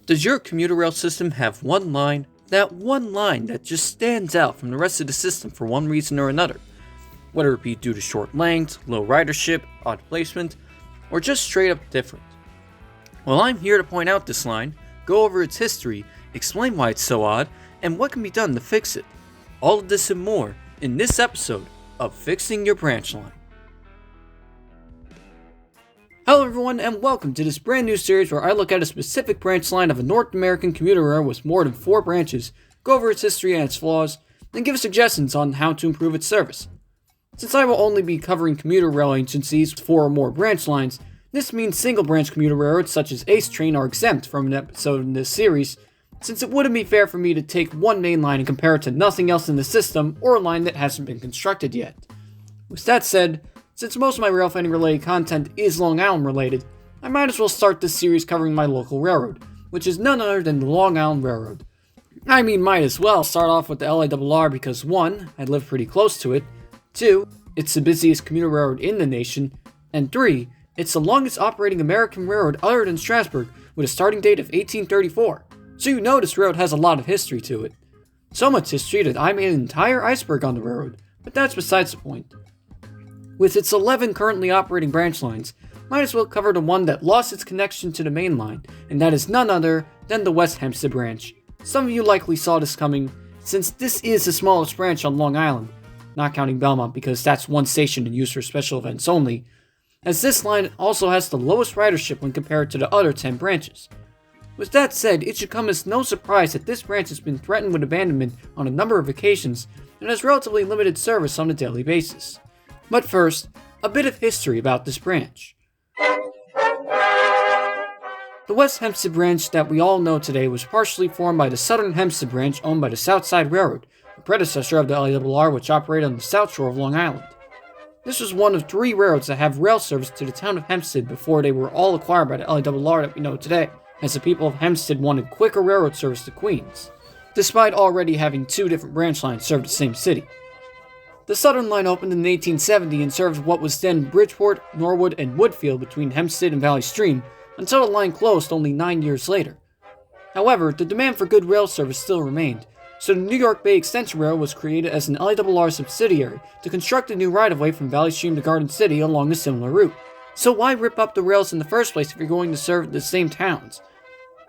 Does your commuter rail system have one line? That one line that just stands out from the rest of the system for one reason or another? Whether it be due to short length, low ridership, odd placement, or just straight up different. Well, I'm here to point out this line, go over its history, explain why it's so odd, and what can be done to fix it. All of this and more in this episode of Fixing Your Branch Line. Hello everyone, and welcome to this brand new series where I look at a specific branch line of a North American commuter rail with more than 4 branches, go over its history and its flaws, and give suggestions on how to improve its service. Since I will only be covering commuter rail agencies with 4 or more branch lines, this means single branch commuter railroads such as Ace Train are exempt from an episode in this series, since it wouldn't be fair for me to take one main line and compare it to nothing else in the system or a line that hasn't been constructed yet. With that said, since most of my rail fanning related content is Long Island related, I might as well start this series covering my local railroad, which is none other than the Long Island Railroad. I mean, might as well start off with the LIRR because 1, I live pretty close to it, 2, it's the busiest commuter railroad in the nation, and 3, it's the longest operating American railroad other than Strasburg with a starting date of 1834, so you know this railroad has a lot of history to it. So much history that I made an entire iceberg on the railroad, but that's besides the point. With its 11 currently operating branch lines, might as well cover the one that lost its connection to the main line, and that is none other than the West Hempstead Branch. Some of you likely saw this coming, since this is the smallest branch on Long Island, not counting Belmont because that's one station and used for special events only, as this line also has the lowest ridership when compared to the other 10 branches. With that said, it should come as no surprise that this branch has been threatened with abandonment on a number of occasions and has relatively limited service on a daily basis. But first, a bit of history about this branch. The West Hempstead Branch that we all know today was partially formed by the Southern Hempstead Branch owned by the Southside Railroad, the predecessor of the LIRR, which operated on the south shore of Long Island. This was one of 3 railroads that have rail service to the town of Hempstead before they were all acquired by the LIRR that we know today, as the people of Hempstead wanted quicker railroad service to Queens, despite already having 2 different branch lines serve the same city. The Southern line opened in 1870 and served what was then Bridgeport, Norwood, and Woodfield between Hempstead and Valley Stream until the line closed only 9 years later. However, the demand for good rail service still remained, so the New York Bay Extension Rail was created as an LIRR subsidiary to construct a new right-of-way from Valley Stream to Garden City along a similar route. So why rip up the rails in the first place if you're going to serve the same towns?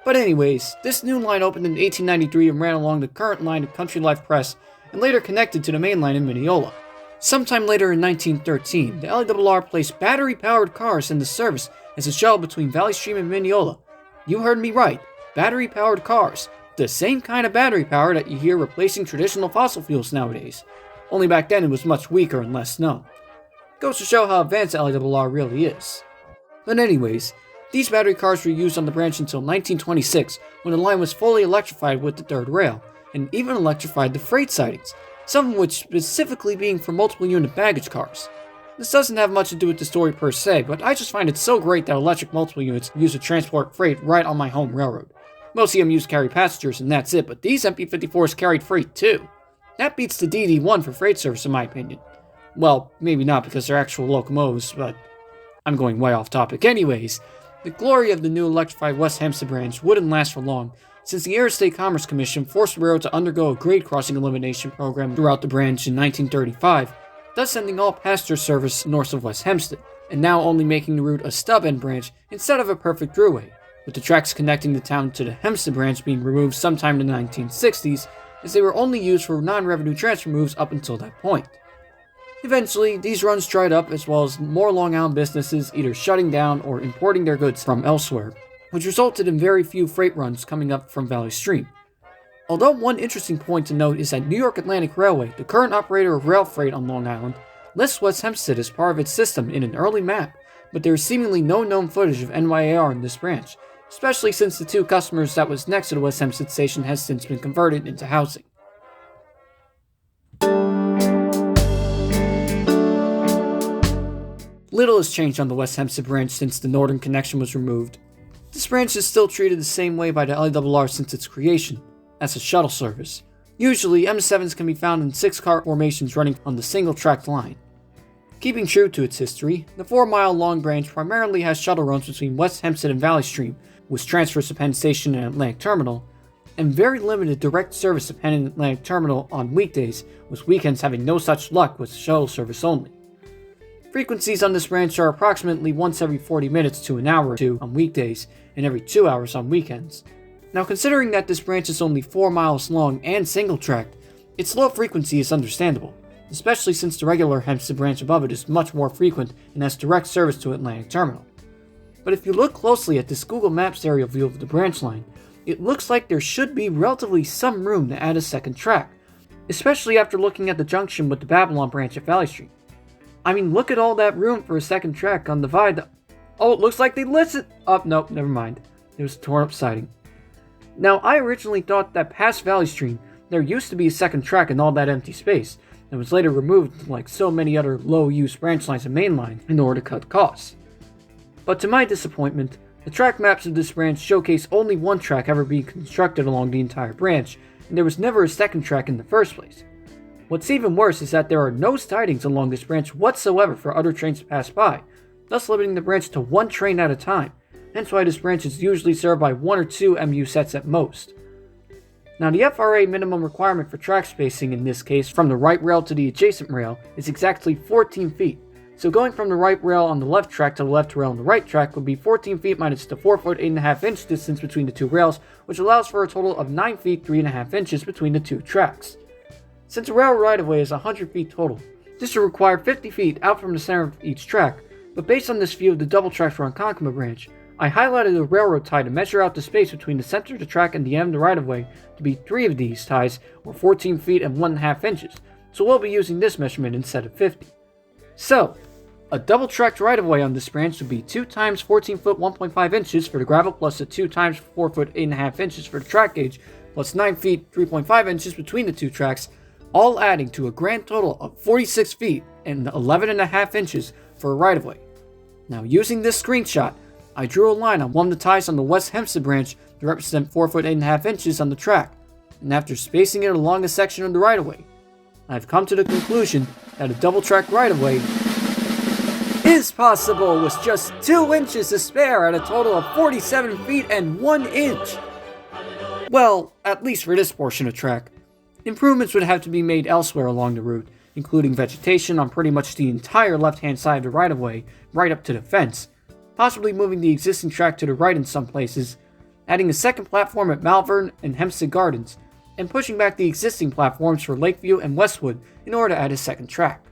But anyways, this new line opened in 1893 and ran along the current line of Country Life Press and later connected to the main line in Mineola. Sometime later in 1913, the LIRR placed battery-powered cars into service as a shuttle between Valley Stream and Mineola. You heard me right, battery-powered cars. The same kind of battery power that you hear replacing traditional fossil fuels nowadays. Only back then it was much weaker and less known. Goes to show how advanced LIRR really is. But anyways, these battery cars were used on the branch until 1926 when the line was fully electrified with the third rail, and even electrified the freight sidings, some of which specifically being for multiple unit baggage cars. This doesn't have much to do with the story per se, but I just find it so great that electric multiple units are used to transport freight right on my home railroad. Most of them used to carry passengers and that's it, but these MP54s carried freight too. That beats the DD1 for freight service in my opinion. Well, maybe not because they're actual locomotives, but I'm going way off topic. Anyways, the glory of the new electrified West Hempstead Branch wouldn't last for long, since the Interstate Commerce Commission forced the railroad to undergo a grade crossing elimination program throughout the branch in 1935, thus ending all passenger service north of West Hempstead, and now only making the route a stub-end branch instead of a perfect throughway, with the tracks connecting the town to the Hempstead Branch being removed sometime in the 1960s, as they were only used for non-revenue transfer moves up until that point. Eventually, these runs dried up as well as more Long Island businesses either shutting down or importing their goods from elsewhere, which resulted in very few freight runs coming up from Valley Stream. Although one interesting point to note is that New York Atlantic Railway, the current operator of rail freight on Long Island, lists West Hempstead as part of its system in an early map, but there is seemingly no known footage of NYAR in this branch, especially since the 2 customers that was next to the West Hempstead station has since been converted into housing. Little has changed on the West Hempstead Branch since the northern connection was removed. This branch is still treated the same way by the LIRR since its creation, as a shuttle service. Usually, M7s can be found in 6-car formations running on the single-tracked line. Keeping true to its history, the 4-mile-long branch primarily has shuttle runs between West Hempstead and Valley Stream, with transfers to Penn Station and Atlantic Terminal, and very limited direct service to Penn and Atlantic Terminal on weekdays, with weekends having no such luck with shuttle service only. Frequencies on this branch are approximately once every 40 minutes to an hour or two on weekdays, and every 2 hours on weekends. Now, considering that this branch is only 4 miles long and single-tracked, its low frequency is understandable, especially since the regular Hempstead branch above it is much more frequent and has direct service to Atlantic Terminal. But if you look closely at this Google Maps aerial view of the branch line, it looks like there should be relatively some room to add a second track, especially after looking at the junction with the Babylon branch at Valley Street. I mean, look at all that room for a second track on the Divide. Oh, it looks like they listed. Oh, nope, never mind. It was a torn up siding. Now, I originally thought that past Valley Street, there used to be a second track in all that empty space, and was later removed like so many other low-use branch lines and main line in order to cut costs. But to my disappointment, the track maps of this branch showcase only one track ever being constructed along the entire branch, and there was never a second track in the first place. What's even worse is that there are no sidings along this branch whatsoever for other trains to pass by, thus limiting the branch to one train at a time, hence why this branch is usually served by 1 or 2 MU sets at most. Now, the FRA minimum requirement for track spacing in this case from the right rail to the adjacent rail is exactly 14 feet, so going from the right rail on the left track to the left rail on the right track would be 14 feet minus the 4 foot 8.5 inch distance between the two rails, which allows for a total of 9 feet 3.5 inches between the two tracks. Since a rail right-of-way is 100 feet total, this will require 50 feet out from the center of each track, but based on this view of the double track for Ronkonkoma branch, I highlighted a railroad tie to measure out the space between the center of the track and the end of the right-of-way to be 3 of these ties, or 14 feet and 1.5 inches, so we'll be using this measurement instead of 50. So, a double-tracked right-of-way on this branch would be 2 times 14 foot 1.5 inches for the gravel plus the 2 times 4 foot 8.5 inches for the track gauge, plus 9 feet 3.5 inches between the two tracks, all adding to a grand total of 46 feet and 11.5 inches for a right-of-way. Now, using this screenshot, I drew a line on one of the ties on the West Hempstead branch to represent 4 foot 8.5 inches on the track, and after spacing it along a section of the right-of-way, I've come to the conclusion that a double-track right-of-way is possible with just 2 inches to spare at a total of 47 feet and 1 inch. Well, at least for this portion of track. Improvements would have to be made elsewhere along the route, including vegetation on pretty much the entire left-hand side of the right-of-way, right up to the fence, possibly moving the existing track to the right in some places, adding a second platform at Malvern and Hempstead Gardens, and pushing back the existing platforms for Lakeview and Westwood in order to add a second track.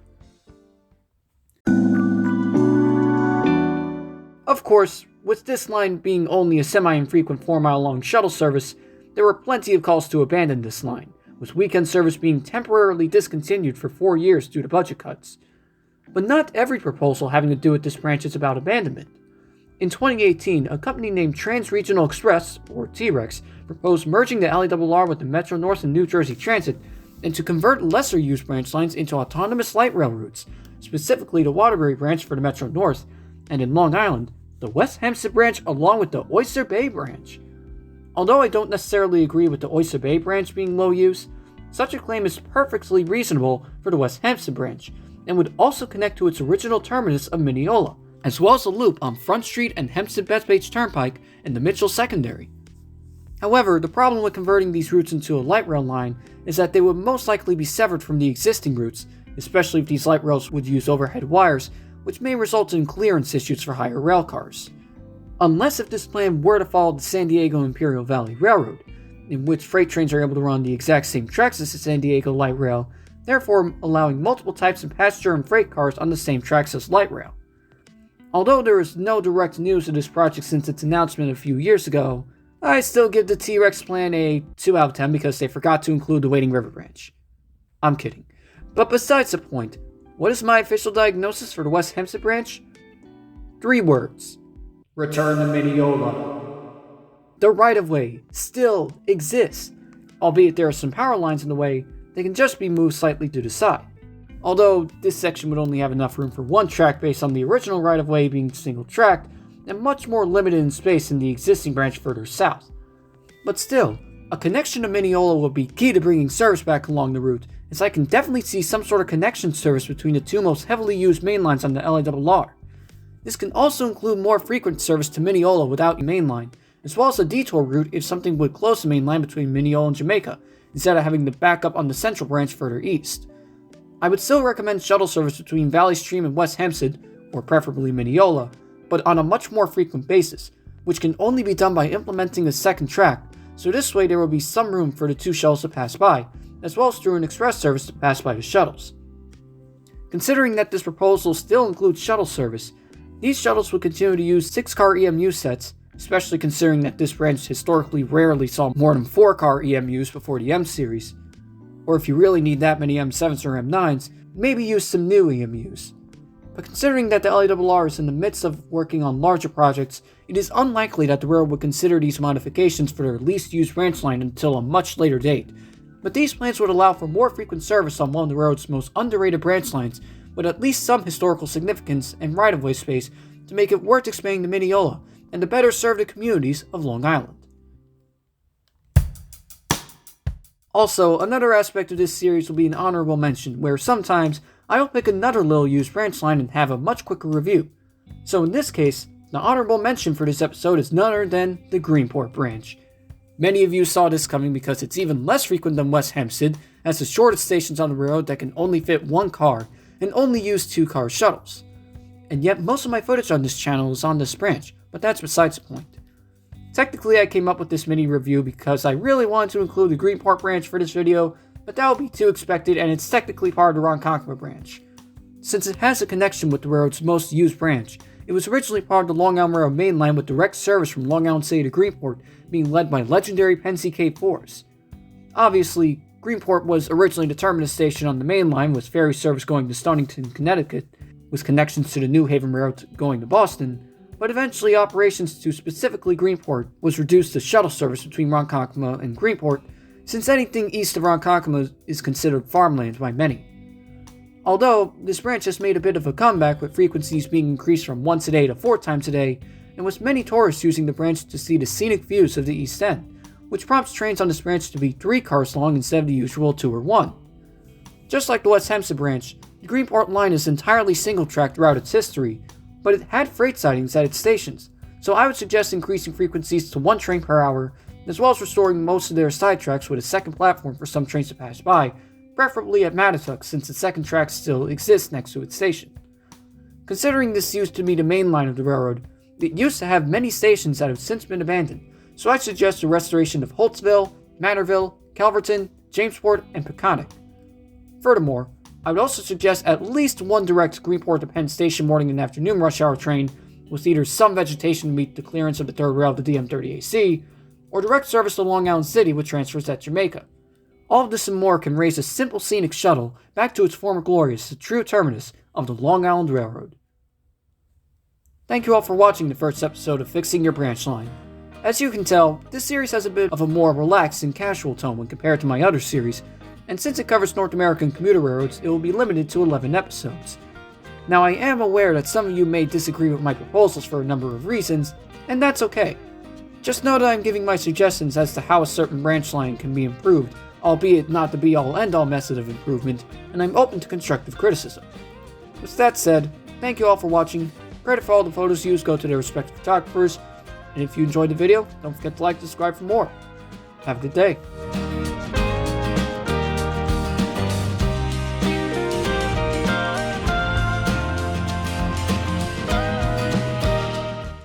Of course, with this line being only a semi-infrequent 4-mile-long shuttle service, there were plenty of calls to abandon this line, with weekend service being temporarily discontinued for 4 years due to budget cuts. But not every proposal having to do with this branch is about abandonment. In 2018, a company named Trans-Regional Express, or T-Rex, proposed merging the LIRR with the Metro North and New Jersey Transit, and to convert lesser-used branch lines into autonomous light rail routes, specifically the Waterbury branch for the Metro North, and in Long Island, the West Hempstead branch along with the Oyster Bay branch. Although I don't necessarily agree with the Oyster Bay branch being low use, such a claim is perfectly reasonable for the West Hempstead branch, and would also connect to its original terminus of Mineola, as well as a loop on Front Street and Hempstead-Bethpage Turnpike and the Mitchell Secondary. However, the problem with converting these routes into a light rail line is that they would most likely be severed from the existing routes, especially if these light rails would use overhead wires, which may result in clearance issues for higher rail cars. Unless if this plan were to follow the San Diego Imperial Valley Railroad, in which freight trains are able to run the exact same tracks as the San Diego light rail, therefore allowing multiple types of passenger and freight cars on the same tracks as light rail. Although there is no direct news of this project since its announcement a few years ago, I still give the T-Rex plan a 2 out of 10 because they forgot to include the Wading River branch. I'm kidding. But besides the point, what is my official diagnosis for the West Hempstead branch? 3 words. Return to Mineola. The right-of-way still exists, albeit there are some power lines in the way, they can just be moved slightly to the side. Although this section would only have enough room for 1 track based on the original right-of-way being single-tracked, and much more limited in space than the existing branch further south. But still, a connection to Mineola would be key to bringing service back along the route, as I can definitely see some sort of connection service between the 2 most heavily used main lines on the LIRR. This can also include more frequent service to Mineola without a main line, as well as a detour route if something would close the main line between Mineola and Jamaica, instead of having to back up on the central branch further east. I would still recommend shuttle service between Valley Stream and West Hempstead, or preferably Mineola, but on a much more frequent basis, which can only be done by implementing a second track, so this way there will be some room for the two shuttles to pass by, as well as through an express service to pass by the shuttles. Considering that this proposal still includes shuttle service, these shuttles would continue to use 6-car EMU sets, especially considering that this branch historically rarely saw more than 4-car EMUs before the M series. Or if you really need that many M7s or M9s, maybe use some new EMUs. But considering that the LIRR is in the midst of working on larger projects, it is unlikely that the railroad would consider these modifications for their least used branch line until a much later date. But these plans would allow for more frequent service on one of the railroad's most underrated branch lines, with at least some historical significance and right-of-way space to make it worth expanding to Mineola and to better serve the communities of Long Island. Also, another aspect of this series will be an honorable mention, where sometimes I will pick another little used branch line and have a much quicker review. So in this case, the honorable mention for this episode is none other than the Greenport branch. Many of you saw this coming because it's even less frequent than West Hempstead, as the shortest stations on the railroad that can only fit one car and only use 2-car shuttles. And yet most of my footage on this channel is on this branch, but that's besides the point. Technically, I came up with this mini review because I really wanted to include the Greenport branch for this video, but that would be too expected and it's technically part of the Ronkonkoma branch. Since it has a connection with the railroad's most used branch, it was originally part of the Long Island Railroad main line with direct service from Long Island City to Greenport, being led by legendary Pensy K4s. Obviously, Greenport was originally the terminus station on the main line with ferry service going to Stonington, Connecticut, with connections to the New Haven Railroad going to Boston, but eventually operations to specifically Greenport was reduced to shuttle service between Ronkonkoma and Greenport, since anything east of Ronkonkoma is considered farmland by many. Although, this branch has made a bit of a comeback with frequencies being increased from once a day to 4 times a day, and with many tourists using the branch to see the scenic views of the East End, which prompts trains on this branch to be 3 cars long instead of the usual 2 or 1. Just like the West Hempstead branch, the Greenport line is entirely single-track throughout its history, but it had freight sidings at its stations, so I would suggest increasing frequencies to 1 train per hour, as well as restoring most of their side tracks with a second platform for some trains to pass by, preferably at Mattituck since the second track still exists next to its station. Considering this used to be the main line of the railroad, it used to have many stations that have since been abandoned, so I'd suggest the restoration of Holtzville, Manorville, Calverton, Jamesport, and Peconic. Furthermore, I would also suggest at least 1 direct Greenport to Penn Station morning and afternoon rush hour train with either some vegetation to meet the clearance of the third rail to DM30AC, or direct service to Long Island City with transfers at Jamaica. All of this and more can raise a simple scenic shuttle back to its former glory as the true terminus of the Long Island Railroad. Thank you all for watching the first episode of Fixing Your Branch Line. As you can tell, this series has a bit of a more relaxed and casual tone when compared to my other series, and since it covers North American commuter railroads, it will be limited to 11 episodes. Now I am aware that some of you may disagree with my proposals for a number of reasons, and that's okay. Just know that I'm giving my suggestions as to how a certain branch line can be improved, albeit not the be-all end-all method of improvement, and I'm open to constructive criticism. With that said, thank you all for watching. Credit for all the photos used go to their respective photographers, and if you enjoyed the video, don't forget to like and subscribe for more. Have a good day.